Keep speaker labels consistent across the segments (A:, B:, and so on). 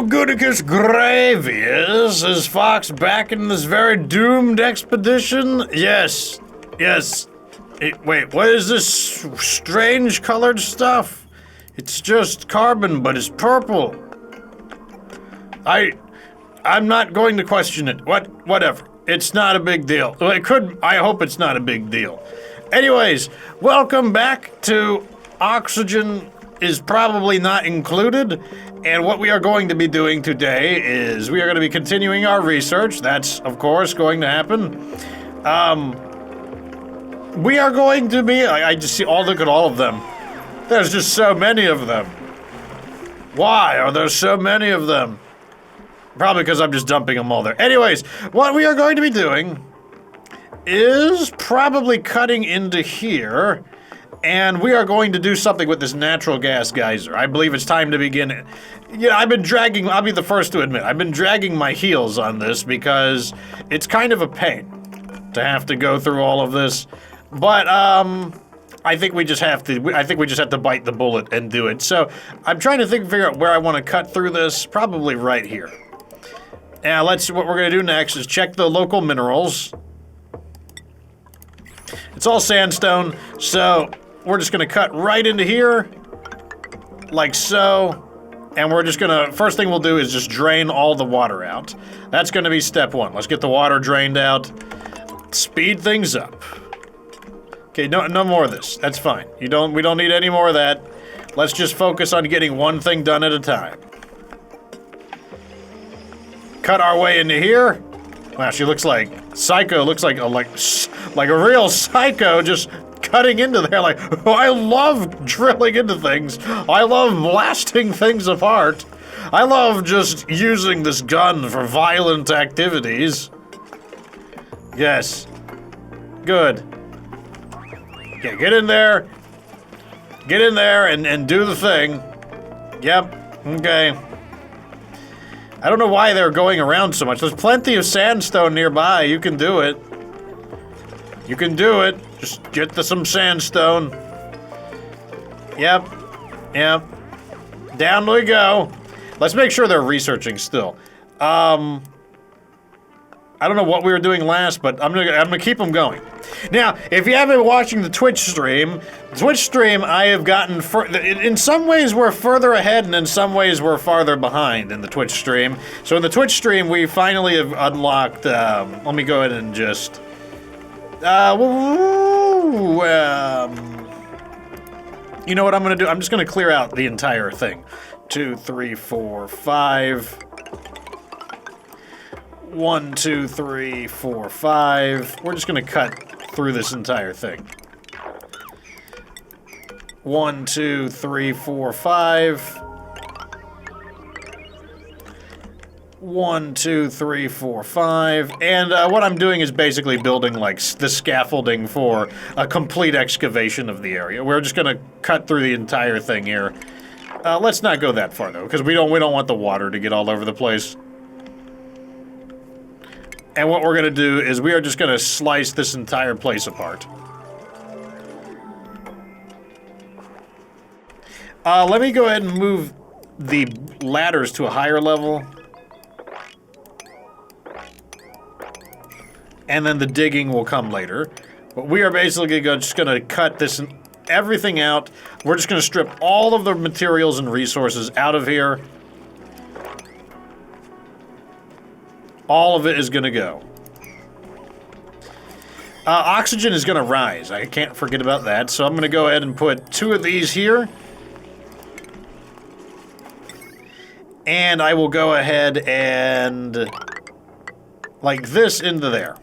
A: Oh, goodicus gravius, is Fox back in this very doomed expedition? Yes, yes. Wait, what is this strange colored stuff? It's just carbon, but it's purple. I'm not going to question it. Whatever. It's not a big deal. Well, I hope it's not a big deal. Anyways, welcome back to Oxygen is Probably Not Included. And what we are going to be doing today is we are going to be continuing our research. That's, of course, going to happen. We are going to be... I just see... Oh, look at all of them. There's just so many of them. Why are there so many of them? Probably because I'm just dumping them all there. Anyways, what we are going to be doing is probably cutting into here, and we are going to do something with this natural gas geyser. I believe it's time to begin. Yeah, I'll be the first to admit, I've been dragging my heels on this because it's kind of a pain to have to go through all of this. But, I think we just have to bite the bullet and do it. So, I'm trying to figure out where I want to cut through this, probably right here. Now, what we're gonna do next is check the local minerals. It's all sandstone, so we're just gonna cut right into here, like so, and we're just gonna, first thing we'll do is just drain all the water out. That's gonna be step one. Let's get the water drained out, speed things up. Okay, no more of this. That's fine. We don't need any more of that. Let's just focus on getting one thing done at a time. Cut our way into here. Wow, she looks like psycho. Looks like a real psycho, just cutting into there. Like, oh, I love drilling into things. I love blasting things apart. I love just using this gun for violent activities. Yes. Good. Okay, get in there. Get in there and do the thing. Yep. Okay. I don't know why they're going around so much. There's plenty of sandstone nearby. You can do it. You can do it. Just get some sandstone. Yep. Yep. Down we go. Let's make sure they're researching still. I don't know what we were doing last, but I'm gonna keep them going. Now, if you haven't been watching the Twitch stream, I have gotten in some ways we're further ahead, and in some ways we're farther behind in the Twitch stream. So in the Twitch stream, we finally have unlocked. Let me go ahead and just. You know what I'm gonna do? I'm just gonna clear out the entire thing. 2, 3, 4, 5. 1, 2, 3, 4, 5. We're just gonna cut through this entire thing. 1, 2, 3, 4, 5. 1, 2, 3, 4, 5. And what I'm doing is basically building like the scaffolding for a complete excavation of the area. We're just gonna cut through the entire thing here. Let's not go that far though, because we don't want the water to get all over the place. And what we're gonna do is we are just gonna slice this entire place apart. Let me go ahead and move the ladders to a higher level. And then the digging will come later. But we are basically just gonna cut this everything out. We're just gonna strip all of the materials and resources out of here. All of it is gonna go. Oxygen is gonna rise. I can't forget about that. So I'm gonna go ahead and put 2 of these here. And I will go ahead and like this into there.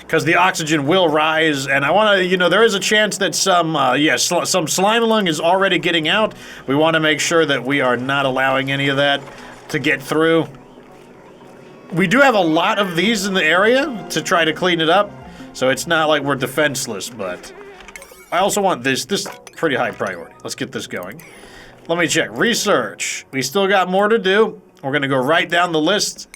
A: Because the oxygen will rise, and I want to, there is a chance that some slime lung is already getting out. We want to make sure that we are not allowing any of that to get through. We do have a lot of these in the area to try to clean it up, so it's not like we're defenseless, but I also want this pretty high priority. Let's get this going. Let me check. Research. We still got more to do. We're going to go right down the list.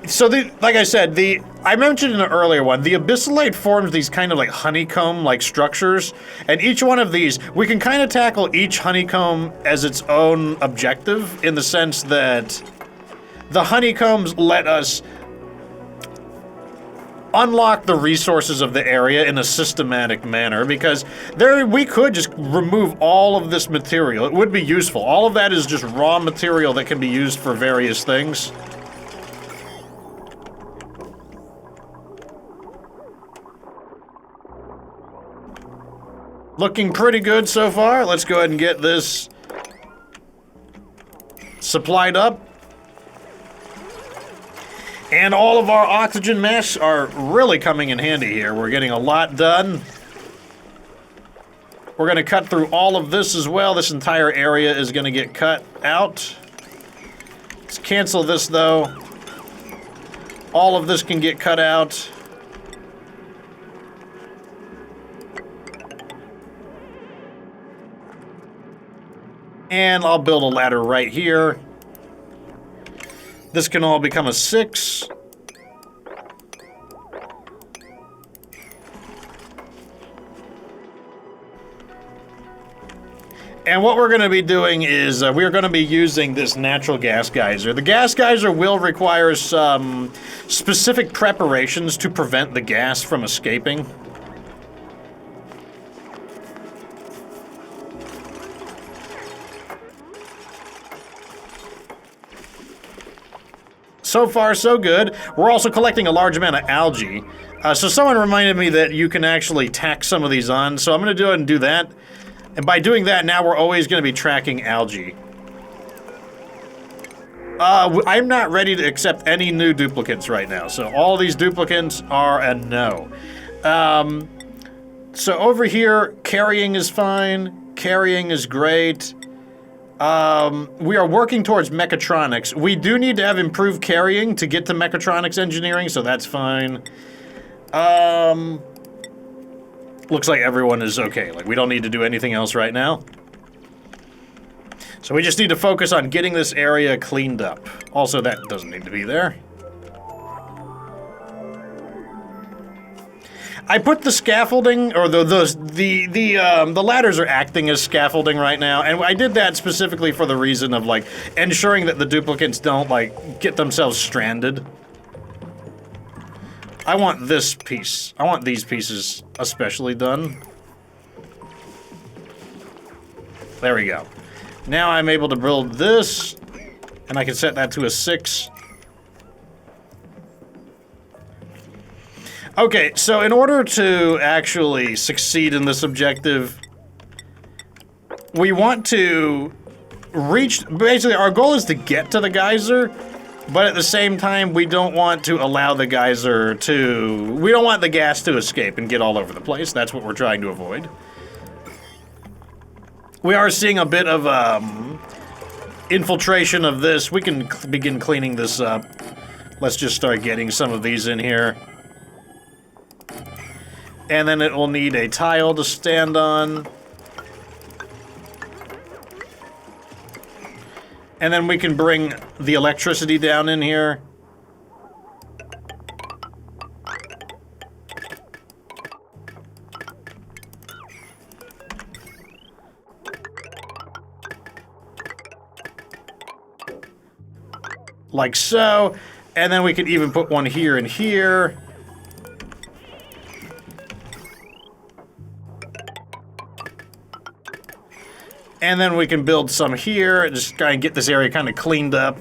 A: So like I said, I mentioned in an earlier one, the abyssalite forms these kind of like honeycomb-like structures, and each one of these, we can kind of tackle each honeycomb as its own objective, in the sense that the honeycombs let us unlock the resources of the area in a systematic manner, because we could just remove all of this material. It would be useful. All of that is just raw material that can be used for various things. Looking pretty good so far. Let's go ahead and get this supplied up. And all of our oxygen mesh are really coming in handy here. We're getting a lot done. We're gonna cut through all of this as well. This entire area is gonna get cut out. Let's cancel this though. All of this can get cut out. And I'll build a ladder right here. This can all become a 6. And what we're going to be doing is we're going to be using this natural gas geyser. The gas geyser will require some specific preparations to prevent the gas from escaping. So far, so good. We're also collecting a large amount of algae. So someone reminded me that you can actually tack some of these on, so I'm going to go ahead and do that. And by doing that, now we're always going to be tracking algae. I'm not ready to accept any new duplicates right now, so all these duplicates are a no. So over here, carrying is fine. Carrying is great. We are working towards mechatronics. We do need to have improved carrying to get to mechatronics engineering, so that's fine. Looks like everyone is okay. Like, we don't need to do anything else right now. So we just need to focus on getting this area cleaned up. Also, that doesn't need to be there. I put the scaffolding, or the ladders are acting as scaffolding right now, and I did that specifically for the reason of, like, ensuring that the duplicates don't, like, get themselves stranded. I want this piece. I want these pieces especially done. There we go. Now I'm able to build this, and I can set that to a 6. Okay, so in order to actually succeed in this objective, we want to reach, basically our goal is to get to the geyser, but at the same time we don't want to allow the geyser to, we don't want the gas to escape and get all over the place. That's what we're trying to avoid. We are seeing a bit of infiltration of this. We can begin cleaning this up. Let's just start getting some of these in here. And then it will need a tile to stand on. And then we can bring the electricity down in here. Like so. And then we can even put one here and here. And then we can build some here, and just kind of get this area kind of cleaned up.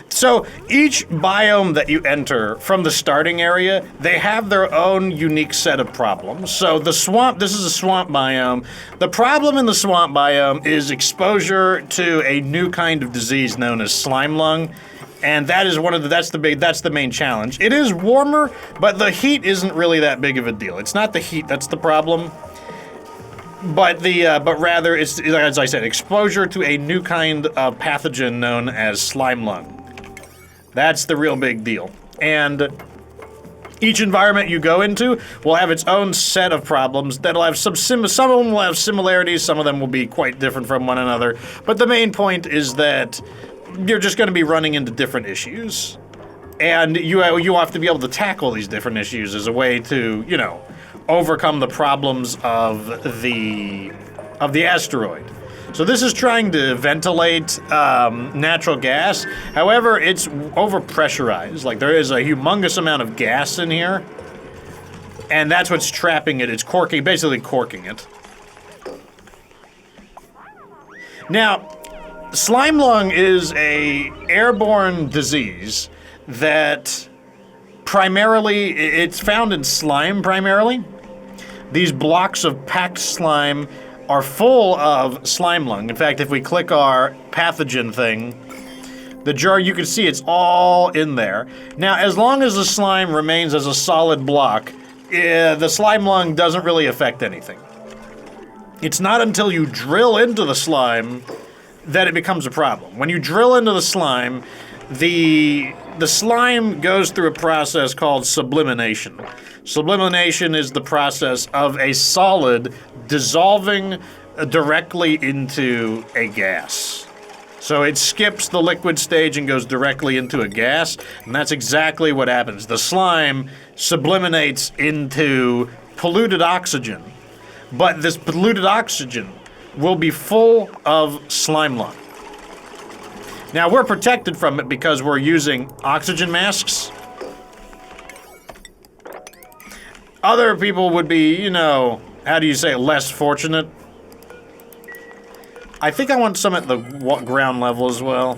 A: So each biome that you enter from the starting area, they have their own unique set of problems. So the swamp, this is a swamp biome. The problem in the swamp biome is exposure to a new kind of disease known as slime lung. And that is that's the main challenge. It is warmer, but the heat isn't really that big of a deal. It's not the heat that's the problem, but rather it's, as I said, exposure to a new kind of pathogen known as slime lung. That's the real big deal. And Each environment you go into will have its own set of problems that'll have some of them will have similarities, some of them will be quite different from one another. But the main point is that you're just going to be running into different issues. And you have to be able to tackle these different issues as a way to, you know, overcome the problems of the asteroid. So this is trying to ventilate natural gas. However, it's overpressurized. Like, there is a humongous amount of gas in here. And that's what's trapping it. It's basically corking it. Now, slime lung is a airborne disease that primarily, it's found in slime primarily. These blocks of packed slime are full of slime lung. In fact, if we click our pathogen thing, the jar, you can see it's all in there. Now, as long as the slime remains as a solid block, the slime lung doesn't really affect anything. It's not until you drill into the slime that it becomes a problem. When you drill into the slime, the slime goes through a process called sublimation. Sublimation is the process of a solid dissolving directly into a gas. So it skips the liquid stage and goes directly into a gas, and that's exactly what happens. The slime sublimates into polluted oxygen, but this polluted oxygen will be full of slime lung. Now, we're protected from it because we're using oxygen masks. Other people would be, you know, how do you say, less fortunate. I think I want some at the ground level as well.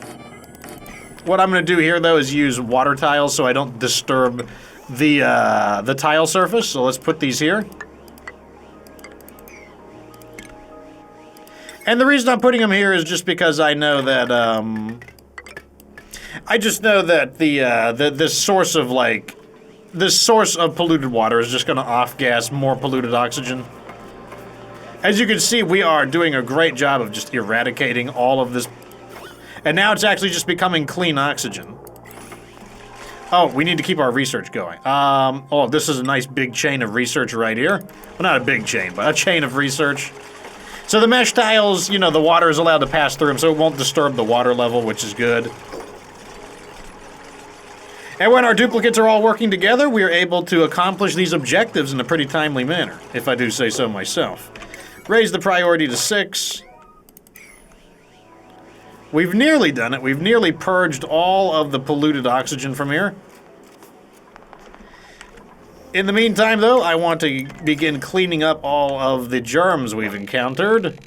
A: What I'm going to do here, though, is use water tiles so I don't disturb the tile surface. So let's put these here. And the reason I'm putting them here is just because I know that, I just know that this source of polluted water is just going to off-gas more polluted oxygen. As you can see, we are doing a great job of just eradicating all of this. And now it's actually just becoming clean oxygen. Oh, we need to keep our research going. Oh, this is a nice big chain of research right here. Well, not a big chain, but a chain of research. So the mesh tiles, you know, the water is allowed to pass through them, so it won't disturb the water level, which is good. And when our duplicates are all working together, we are able to accomplish these objectives in a pretty timely manner, if I do say so myself. Raise the priority to 6. We've nearly done it. We've nearly purged all of the polluted oxygen from here. In the meantime, though, I want to begin cleaning up all of the germs we've encountered.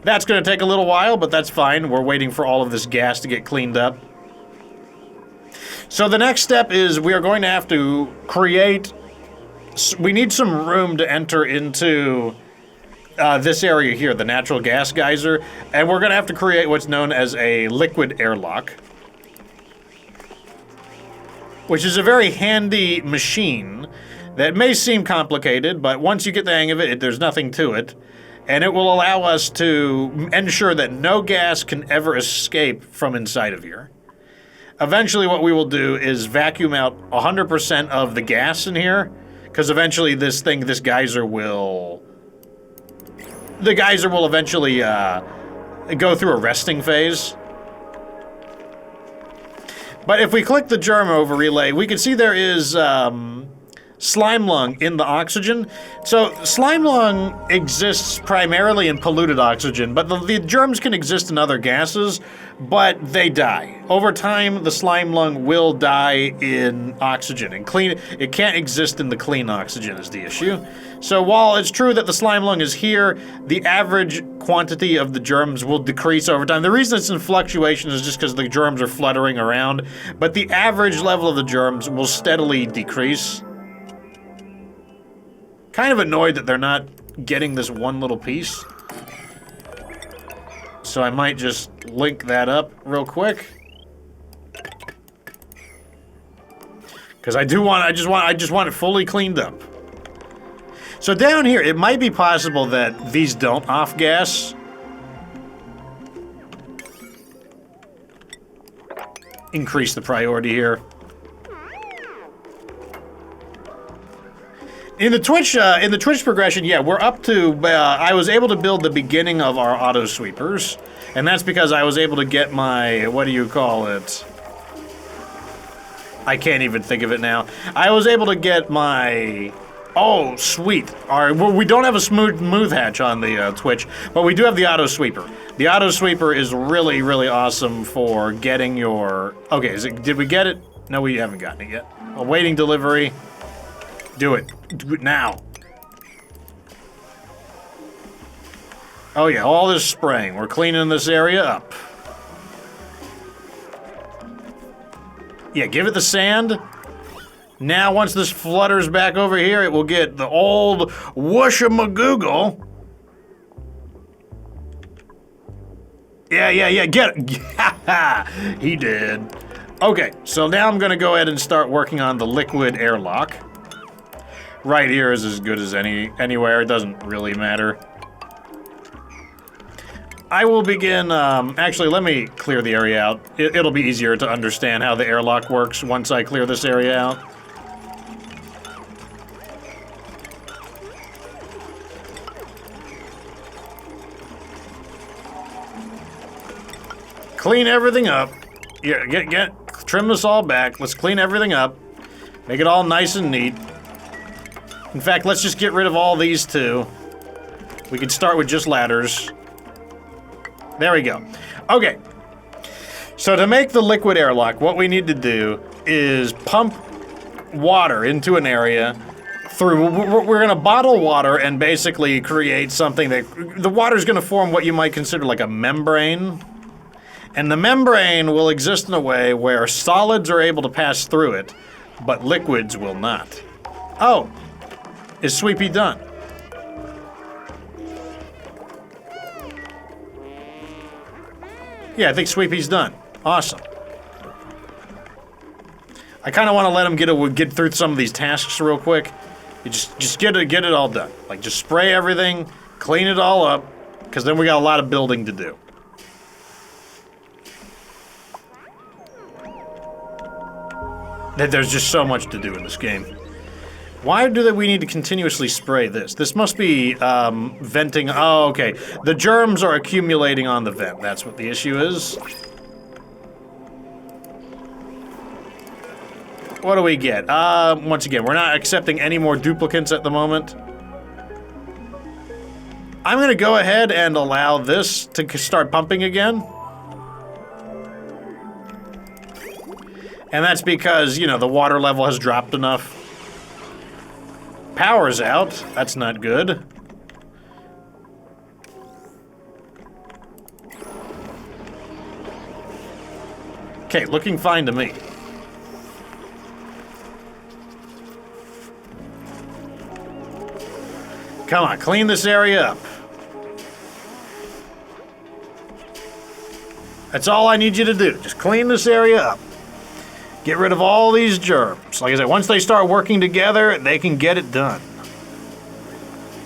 A: That's going to take a little while, but that's fine. We're waiting for all of this gas to get cleaned up. So the next step is we are going to have to create... We need some room to enter into this area here, the Natural Gas Geyser, and we're going to have to create what's known as a liquid airlock, which is a very handy machine that may seem complicated, but once you get the hang of it, there's nothing to it. And it will allow us to ensure that no gas can ever escape from inside of here. Eventually what we will do is vacuum out 100% of the gas in here, because eventually this geyser will... The geyser will eventually go through a resting phase. But if we click the germ over relay, we can see there is slime lung in the oxygen. So slime lung exists primarily in polluted oxygen, but the germs can exist in other gases, but they die. Over time, the slime lung will die in oxygen, and it can't exist in the clean oxygen is the issue. So while it's true that the slime lung is here, the average quantity of the germs will decrease over time. The reason it's in fluctuation is just because the germs are fluttering around, but the average level of the germs will steadily decrease. Kind of annoyed that they're not getting this one little piece. So I might just link that up real quick. Because I just want it fully cleaned up. So down here, it might be possible that these don't off-gas. Increase the priority here. In the Twitch progression, yeah, we're up to, I was able to build the beginning of our auto sweepers, and that's because I was able to get my, what do you call it? I can't even think of it now. I was able to get my, oh, sweet. Well, we don't have a smooth hatch on the Twitch, but we do have the auto sweeper. The auto sweeper is really, really awesome for getting your, okay, did we get it? No, we haven't gotten it yet. Awaiting delivery. Do it. Do it now. Oh yeah, all this spraying. We're cleaning this area up. Yeah, give it the sand. Now, once this flutters back over here, it will get the old whoosh-a-magoogle. Yeah, get it. He did. Okay, so now I'm gonna go ahead and start working on the liquid airlock. Right here is as good as anywhere. It doesn't really matter. I will begin, actually, let me clear the area out. It'll be easier to understand how the airlock works once I clear this area out. Clean everything up. Yeah, trim this all back. Let's clean everything up. Make it all nice and neat. In fact, let's just get rid of all these two. We can start with just ladders. There we go. Okay. So to make the liquid airlock, what we need to do is pump water into an area through, we're gonna bottle water and basically create something that, the water's gonna form what you might consider like a membrane. And the membrane will exist in a way where solids are able to pass through it, but liquids will not. Oh, is Sweepy done? Yeah, I think Sweepy's done. Awesome. I kind of want to let him get through some of these tasks real quick. You just get it all done. Like, just spray everything, clean it all up, because then we got a lot of building to do. There's just so much to do in this game. Why do we need to continuously spray this? This must be venting. Oh, okay. The germs are accumulating on the vent. That's what the issue is. What do we get? Once again, we're not accepting any more duplicates at the moment. I'm going to go ahead and allow this to start pumping again. And that's because, you know, the water level has dropped enough. Power's out. That's not good. Okay, looking fine to me. Come on, clean this area up. That's all I need you to do. Just clean this area up. Get rid of all these germs. Like I said, once they start working together, they can get it done.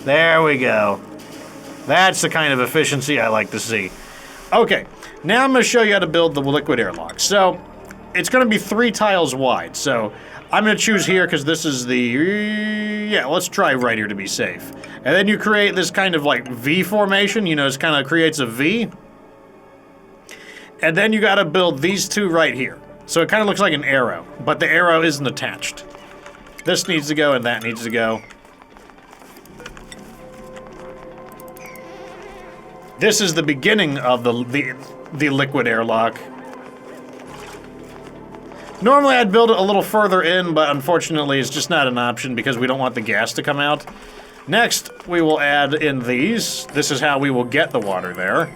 A: There we go. That's the kind of efficiency I like to see. Okay, now I'm going to show you how to build the liquid airlock. So, it's going to be 3 tiles wide. So, I'm going to choose here because this is the... Yeah, let's try right here to be safe. And then you create this kind of like V formation. You know, it kind of creates a V. And then you got to build these 2 right here. So it kind of looks like an arrow, but the arrow isn't attached. This needs to go and that needs to go. This is the beginning of the liquid airlock. Normally I'd build it a little further in, but unfortunately it's just not an option because we don't want the gas to come out. Next, we will add in these. This is how we will get the water there.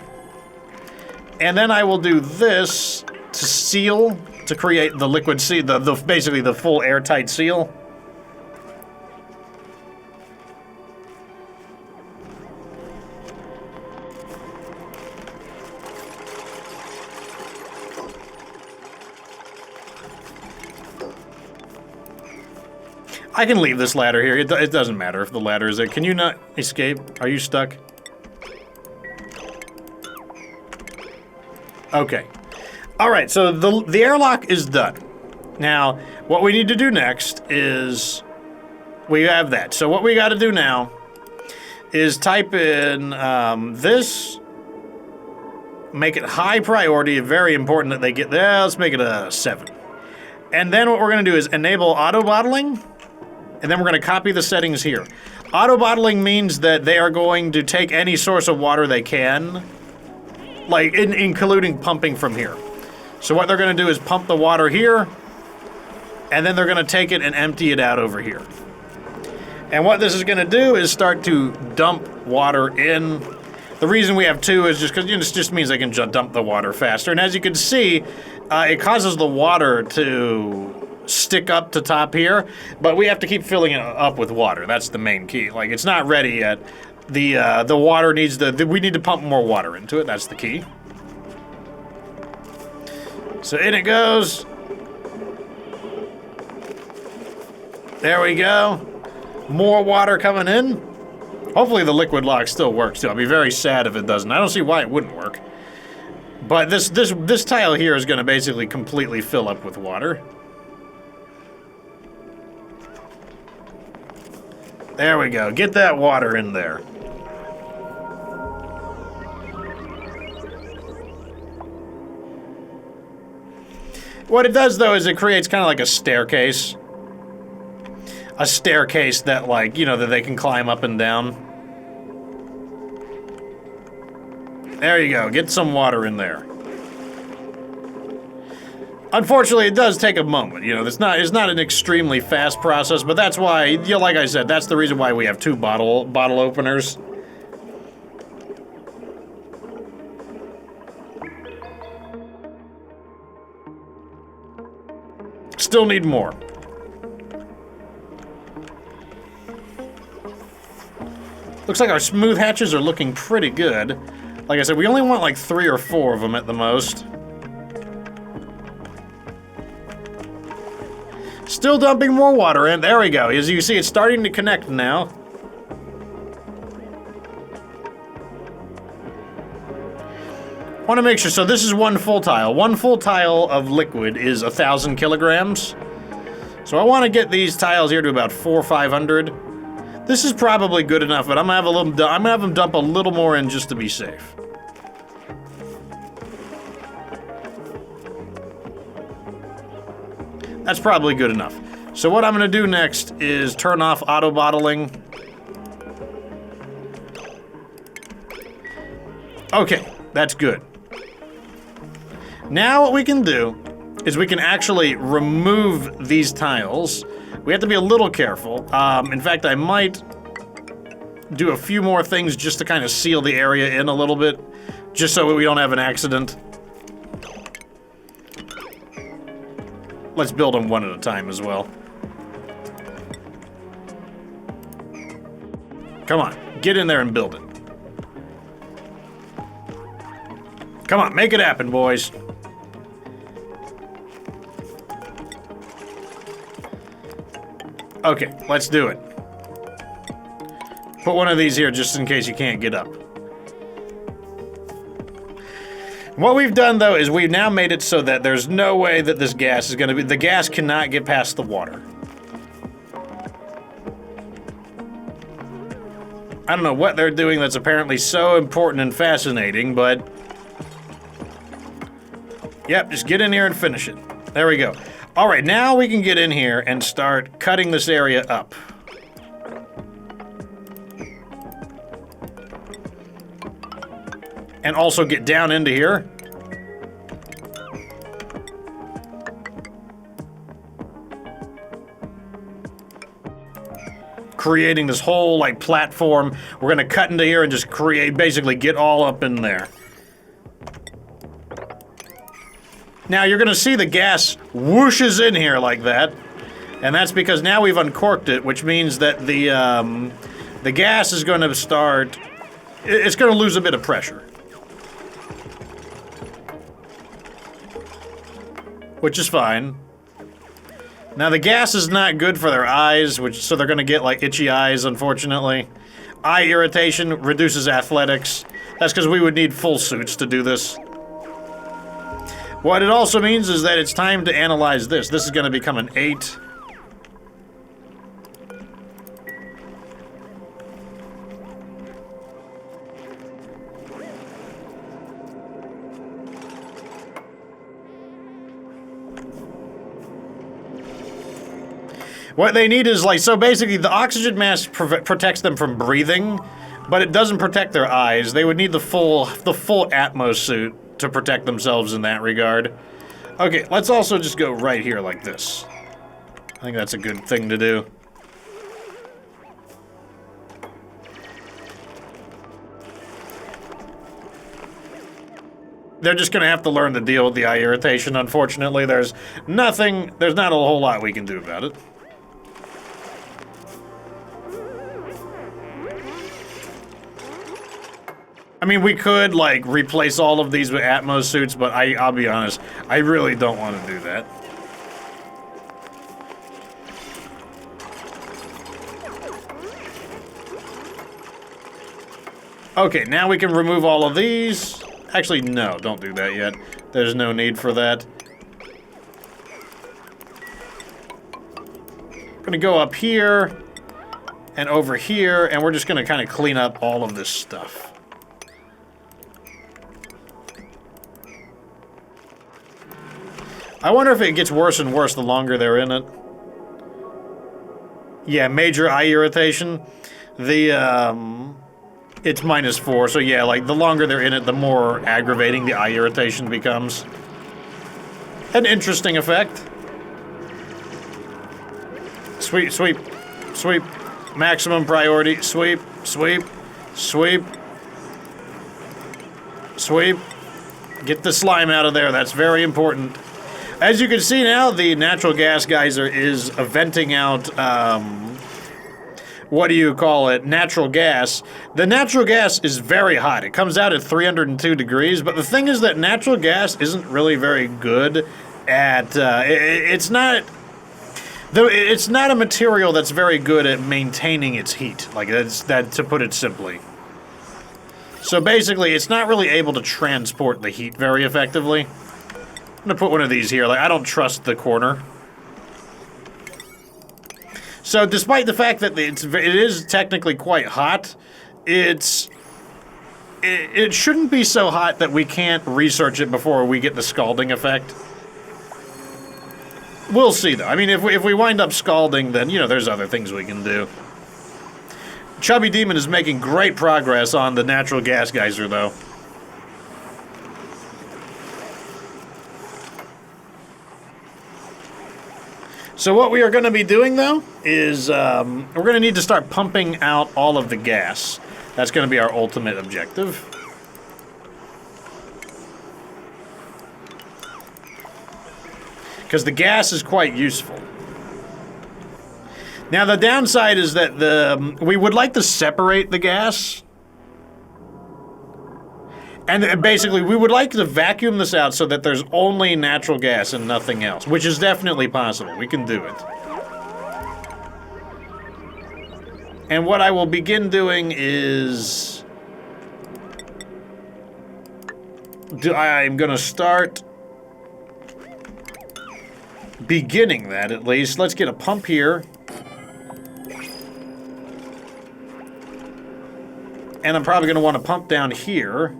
A: And then I will do this to seal, to create the liquid seal, basically the full airtight seal. I can leave this ladder here. It doesn't matter if the ladder is there. Can you not escape? Are you stuck? Okay. Alright, so the airlock is done. Now, what we need to do next is we have that. So what we got to do now is type in this, make it high priority, very important that they get there. Let's make it a 7. And then what we're going to do is enable auto bottling, and then we're going to copy the settings here. Auto bottling means that they are going to take any source of water they can, like including pumping from here. So what they're going to do is pump the water here, and then they're going to take it and empty it out over here. And what this is going to do is start to dump water in. The reason we have 2 is just because this just means they can dump the water faster. And as you can see, it causes the water to stick up to top here, but we have to keep filling it up with water. That's the main key. Like, it's not ready yet. The water needs we need to pump more water into it. That's the key. So in it goes. There we go. More water coming in. Hopefully the liquid lock still works too. I'll be very sad if it doesn't. I don't see why it wouldn't work. But this tile here is going to basically completely fill up with water. There we go. Get that water in there. What it does, though, is it creates kind of like a staircase. A staircase that, like, you know, that they can climb up and down. There you go. Get some water in there. Unfortunately, it does take a moment. You know, it's not an extremely fast process, but that's why, you know, like I said, that's the reason why we have 2 bottle openers. Still need more. Looks like our smooth hatches are looking pretty good. Like I said, we only want like 3 or 4 of them at the most. Still dumping more water in. There we go. As you see, it's starting to connect now. Want to make sure, so this is 1 full tile. 1 full tile of liquid is 1,000 kilograms. So I want to get these tiles here to about 400 or 500. This is probably good enough, but I'm gonna have them dump a little more in just to be safe. That's probably good enough. So what I'm gonna do next is turn off auto bottling. Okay, that's good. Now what we can do is we can actually remove these tiles. We have to be a little careful. In fact, I might do a few more things just to kind of seal the area in a little bit, just so we don't have an accident. Let's build them one at a time as well. Come on, get in there and build it. Come on, make it happen, boys. Okay, let's do it. Put one of these here just in case you can't get up. What we've done, though, is we've now made it so that there's no way that this gas is going to be... The gas cannot get past the water. I don't know what they're doing that's apparently so important and fascinating, but... Yep, just get in here and finish it. There we go. All right, now we can get in here and start cutting this area up. And also get down into here. Creating this whole, like, platform. We're gonna cut into here and just basically get all up in there. Now you're gonna see the gas whooshes in here like that, and that's because now we've uncorked it, which means that the gas is gonna start, it's gonna lose a bit of pressure. Which is fine. Now the gas is not good for their eyes, so they're gonna get like itchy eyes, unfortunately. Eye irritation reduces athletics. That's because we would need full suits to do this. What it also means is that it's time to analyze this. This is going to become an 8. What they need is like, so basically the oxygen mask protects them from breathing, but it doesn't protect their eyes. They would need the full Atmos suit to protect themselves in that regard. Okay, let's also just go right here like this. I think that's a good thing to do. They're just gonna have to learn to deal with the eye irritation, unfortunately. There's not a whole lot we can do about it. I mean, we could, like, replace all of these with Atmos suits, but I'll be honest, I really don't want to do that. Okay, now we can remove all of these. Actually, no, don't do that yet. There's no need for that. I'm gonna go up here and over here, and we're just gonna kind of clean up all of this stuff. I wonder if it gets worse and worse the longer they're in it. Yeah, major eye irritation. It's -4, so yeah, like, the longer they're in it, the more aggravating the eye irritation becomes. An interesting effect. Sweep, sweep, sweep. Maximum priority. Sweep, sweep, sweep. Sweep. Get the slime out of there, that's very important. As you can see now, the natural gas geyser is venting out, what do you call it? Natural gas. The natural gas is very hot. It comes out at 302 degrees, but the thing is that natural gas isn't really very good at, it's not a material that's very good at maintaining its heat. Like, that, to put it simply. So basically, it's not really able to transport the heat very effectively. I'm gonna put one of these here. Like, I don't trust the corner. So, despite the fact that it is technically quite hot, it shouldn't be so hot that we can't research it before we get the scalding effect. We'll see, though. I mean, if we wind up scalding, then, you know, there's other things we can do. Chubby Demon is making great progress on the natural gas geyser, though. So what we are going to be doing, though, is we're going to need to start pumping out all of the gas. That's going to be our ultimate objective. Because the gas is quite useful. Now, the downside is that we would like to separate the gas. And basically, we would like to vacuum this out so that there's only natural gas and nothing else, which is definitely possible. We can do it. And what I will begin doing is... I'm going to start... beginning that, at least. Let's get a pump here. And I'm probably going to want to pump down here.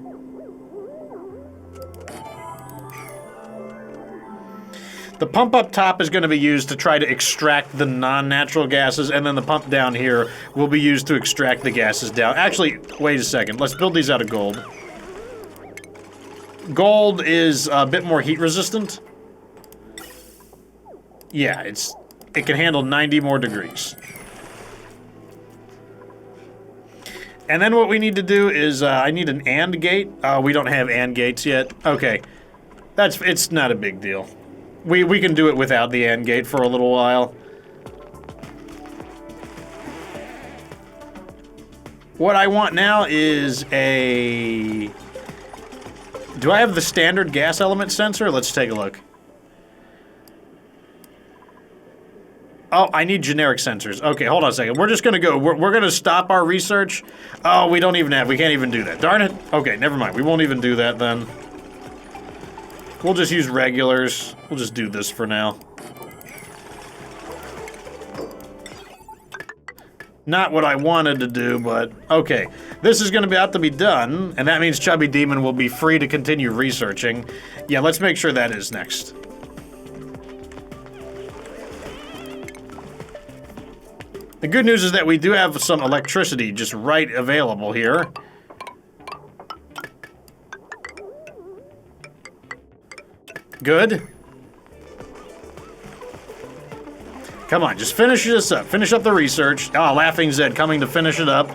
A: The pump up top is going to be used to try to extract the non-natural gases, and then the pump down here will be used to extract the gases down. Actually, wait a second. Let's build these out of gold. Gold is a bit more heat resistant. Yeah, it can handle 90 more degrees. And then what we need to do is, I need an AND gate. We don't have AND gates yet. Okay. It's not a big deal. We can do it without the AND gate for a little while. What I want now is a... Do I have the standard gas element sensor? Let's take a look. Oh, I need generic sensors. Okay, hold on a second. We're just gonna go. We're gonna stop our research. Oh, we can't even do that. Darn it. Okay, never mind. We won't even do that then. We'll just use regulars. We'll just do this for now. Not what I wanted to do, but okay. This is gonna be about to be done, and that means Chubby Demon will be free to continue researching. Yeah, let's make sure that is next. The good news is that we do have some electricity just right available here. Good. Come on, just finish this up. Finish up the research. Ah, Laughing Zed coming to finish it up.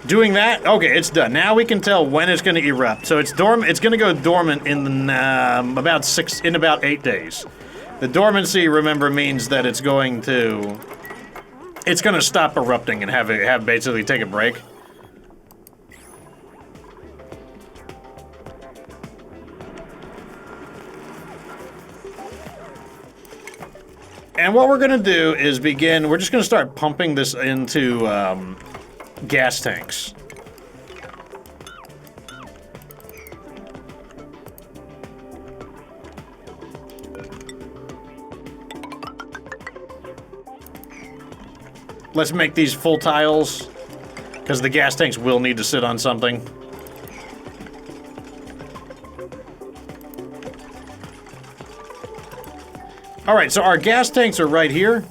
A: Doing that? Okay, it's done. Now we can tell when it's going to erupt. So it's It's going to go dormant in about 8 days. The dormancy, remember, means that it's going to stop erupting and have basically take a break. And what we're gonna do is we're just gonna start pumping this into gas tanks. Let's make these full tiles, because the gas tanks will need to sit on something. Alright, so our gas tanks are right here.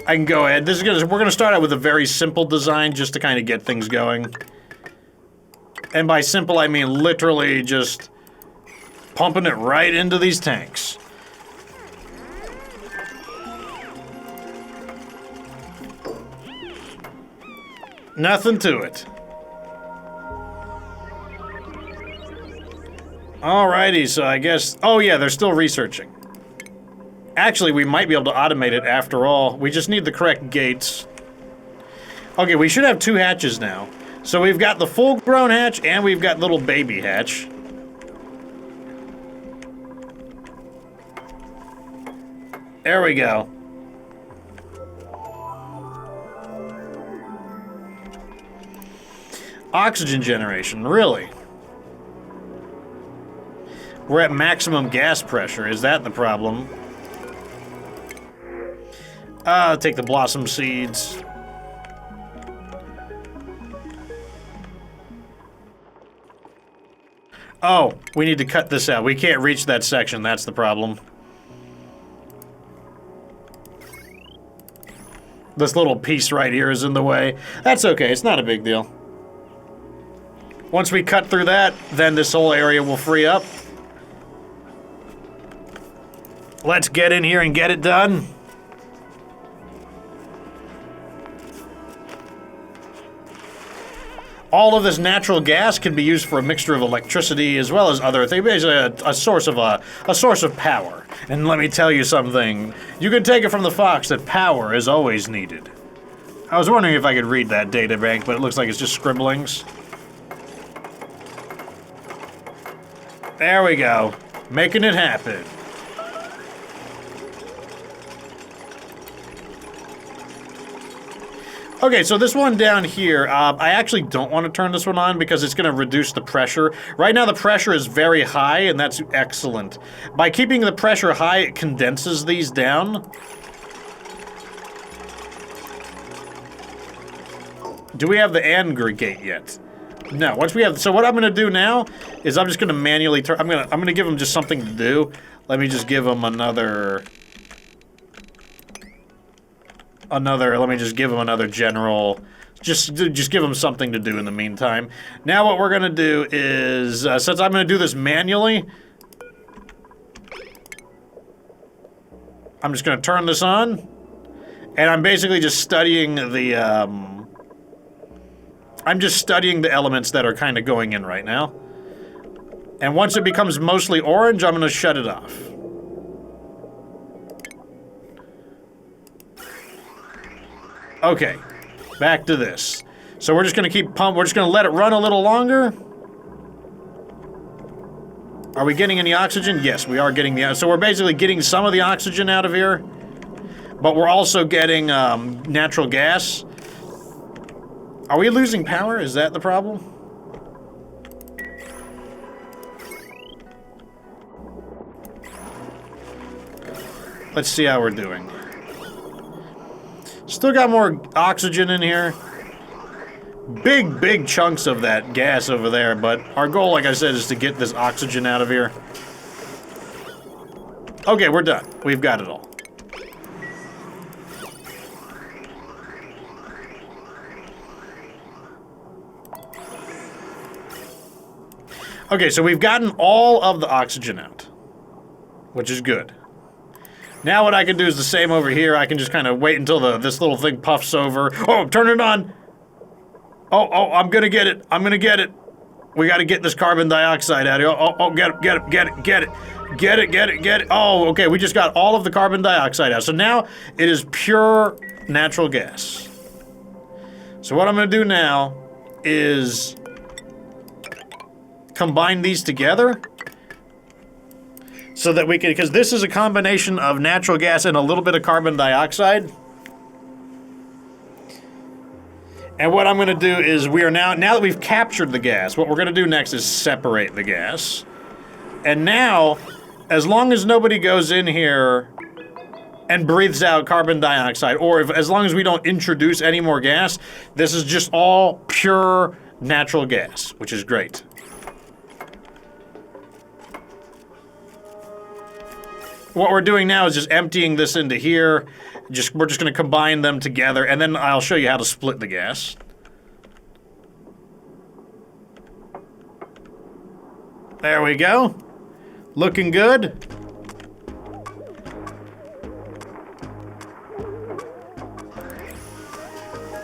A: I can go ahead. We're gonna start out with a very simple design just to kind of get things going. And by simple, I mean literally just pumping it right into these tanks. Nothing to it. Alrighty, so I guess... Oh yeah, they're still researching. Actually, we might be able to automate it after all. We just need the correct gates. Okay, we should have 2 hatches now. So we've got the full-grown hatch, and we've got little baby hatch. There we go. Oxygen generation, really? We're at maximum gas pressure. Is that the problem? Take the blossom seeds. Oh, we need to cut this out. We can't reach that section. That's the problem. This little piece right here is in the way. That's okay. It's not a big deal. Once we cut through that, then this whole area will free up. Let's get in here and get it done. All of this natural gas can be used for a mixture of electricity as well as other things. Basically, a source of power. And let me tell you something. You can take it from the fox that power is always needed. I was wondering if I could read that data bank, but it looks like it's just scribblings. There we go. Making it happen. Okay, so this one down here, I actually don't want to turn this one on because it's going to reduce the pressure. Right now the pressure is very high, and that's excellent. By keeping the pressure high, it condenses these down. Do we have the aggregate yet? No. Once we have, so what I'm going to do now is I'm just going to manually turn. I'm going to give them just something to do. Let me just give them another. Let me just give them another general. Just give them something to do in the meantime. Now what we're going to do is, since I'm going to do this manually, I'm just going to turn this on, and I'm basically just studying the, I'm just studying the elements that are kind of going in right now. And once it becomes mostly orange, I'm going to shut it off. Okay, back to this. So we're just going to keep pumping. We're just going to let it run a little longer. Are we getting any oxygen? Yes, we are getting the... So we're basically getting some of the oxygen out of here. But we're also getting natural gas. Are we losing power? Is that the problem? Let's see how we're doing. Still got more oxygen in here. Big chunks of that gas over there, but our goal, like I said, is to get this oxygen out of here. Okay, we're done. We've got it all. Okay, so we've gotten all of the oxygen out, which is good. Now what I can do is the same over here. I can just kind of wait until this little thing puffs over. Oh, turn it on! Oh, I'm gonna get it. I'm gonna get it. We gotta get this carbon dioxide out of here. Oh, get it. Oh, okay, we just got all of the carbon dioxide out. So now it is pure natural gas. So what I'm gonna do now is combine these together so that we can, because this is a combination of natural gas and a little bit of carbon dioxide. And what I'm going to do is now that we've captured the gas, what we're going to do next is separate the gas. And now, as long as nobody goes in here and breathes out carbon dioxide, or as long as we don't introduce any more gas, this is just all pure natural gas, which is great. What we're doing now is just emptying this into here. We're just going to combine them together, and then I'll show you how to split the gas. There we go. Looking good.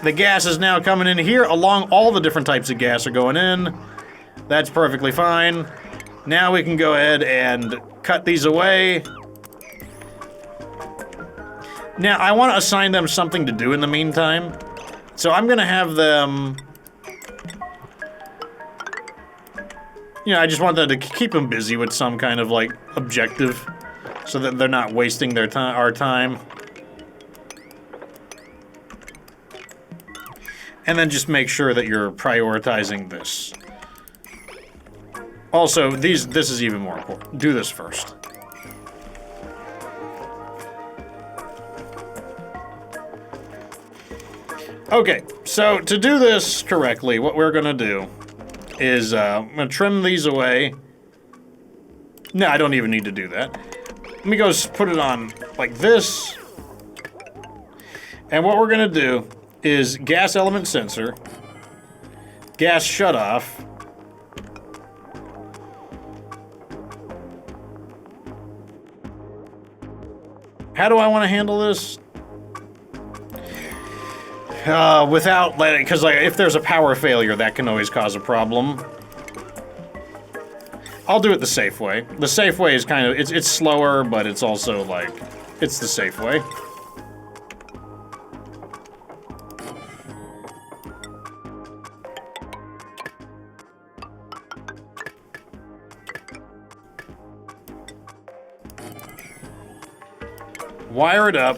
A: The gas is now coming in here along all the different types of gas are going in. That's perfectly fine. Now we can go ahead and cut these away. Now, I want to assign them something to do in the meantime. So I'm going to have them... You know, I just want them to keep them busy with some kind of, like, objective. So that they're not wasting their our time. And then just make sure that you're prioritizing this. Also, this is even more important. Do this first. Okay, so to do this correctly, what we're gonna do is, I'm gonna trim these away. No, I don't even need to do that. Let me go put it on like this. And what we're gonna do is gas element sensor, gas shutoff, how do I want to handle this? Without letting, because like, if there's a power failure, that can always cause a problem. I'll do it the safe way. The safe way is kind of, it's slower, but it's also like, it's the safe way. Wire it up.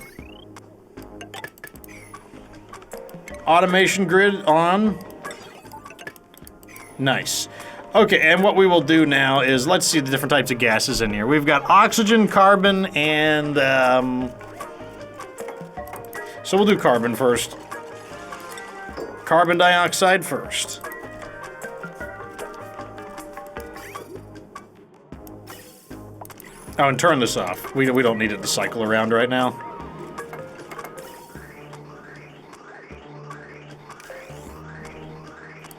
A: Automation grid on. Nice. Okay, and what we will do now is, let's see the different types of gases in here. We've got oxygen, carbon, and, so we'll do carbon first. Carbon dioxide first. Oh, and turn this off. We don't need it to cycle around right now.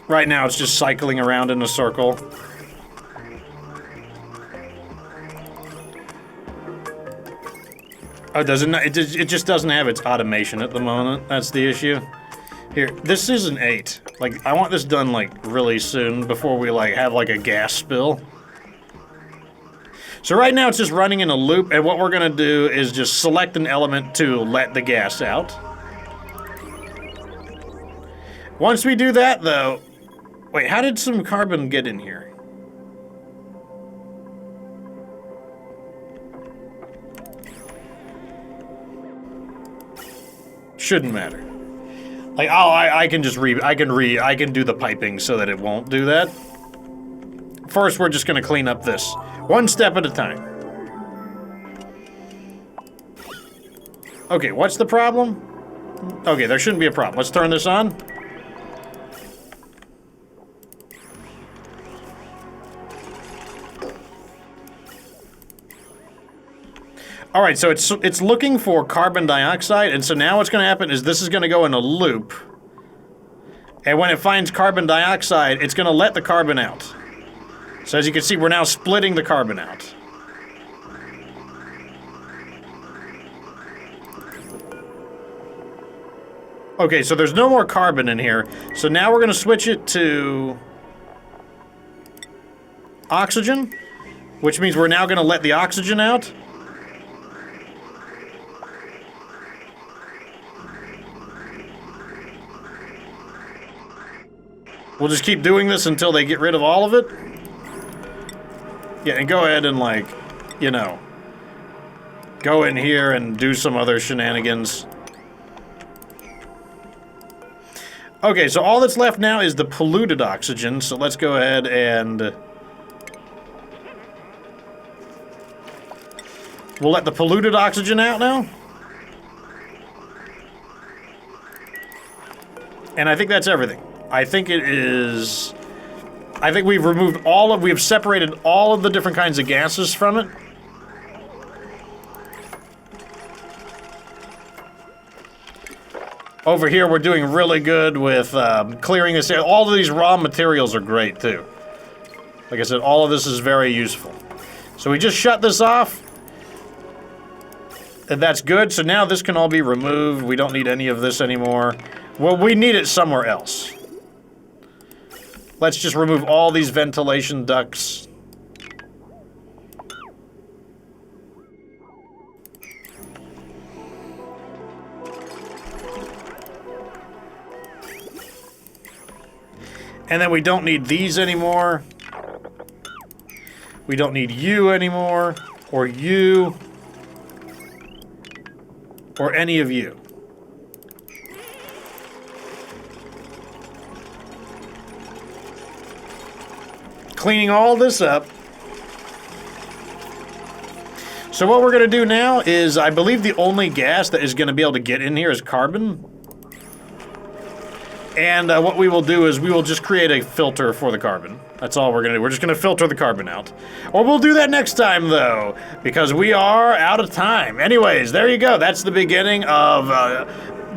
A: Right now, it's just cycling around in a circle. Oh, does it not? It just doesn't have its automation at the moment. That's the issue. Here, this is an 8. Like, I want this done, like, really soon before we, like, have, like, a gas spill. So right now, it's just running in a loop, and what we're gonna do is just select an element to let the gas out. Once we do that, though... Wait, how did some carbon get in here? Shouldn't matter. Like, I can just I can do the piping so that it won't do that. First, we're just gonna clean up this. One step at a time. Okay, what's the problem? Okay, there shouldn't be a problem. Let's turn this on. All right, so it's looking for carbon dioxide, and so now what's going to happen is this is going to go in a loop. And when it finds carbon dioxide, it's going to let the carbon out. So as you can see, we're now splitting the carbon out. Okay, so there's no more carbon in here. So now we're going to switch it to oxygen, which means we're now going to let the oxygen out. We'll just keep doing this until they get rid of all of it. Yeah, and go ahead and, like, you know, go in here and do some other shenanigans. Okay, so all that's left now is the polluted oxygen, so let's go ahead and we'll let the polluted oxygen out now. And I think that's everything. I think it is... I think we've removed we've separated all of the different kinds of gases from it. Over here, we're doing really good with clearing this. All of these raw materials are great, too. Like I said, all of this is very useful. So we just shut this off. And that's good. So now this can all be removed. We don't need any of this anymore. Well, we need it somewhere else. Let's just remove all these ventilation ducts. And then we don't need these anymore. We don't need you anymore, or you, or any of you. Cleaning all this up. So what we're going to do now is, I believe the only gas that is going to be able to get in here is carbon. And what we will do is we will just create a filter for the carbon. That's all we're going to do. We're just going to filter the carbon out. Or we'll do that next time, though, because we are out of time. Anyways, there you go. That's the beginning of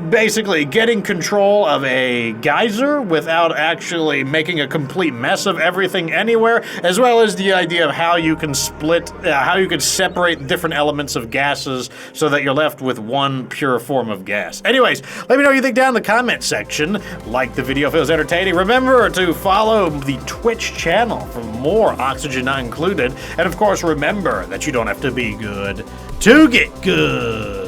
A: basically getting control of a geyser without actually making a complete mess of everything anywhere, as well as the idea of how you can split, how you can separate different elements of gases so that you're left with one pure form of gas. Anyways, let me know what you think down in the comment section. Like the video if it was entertaining. Remember to follow the Twitch channel for more Oxygen Not Included. And of course, remember that you don't have to be good to get good.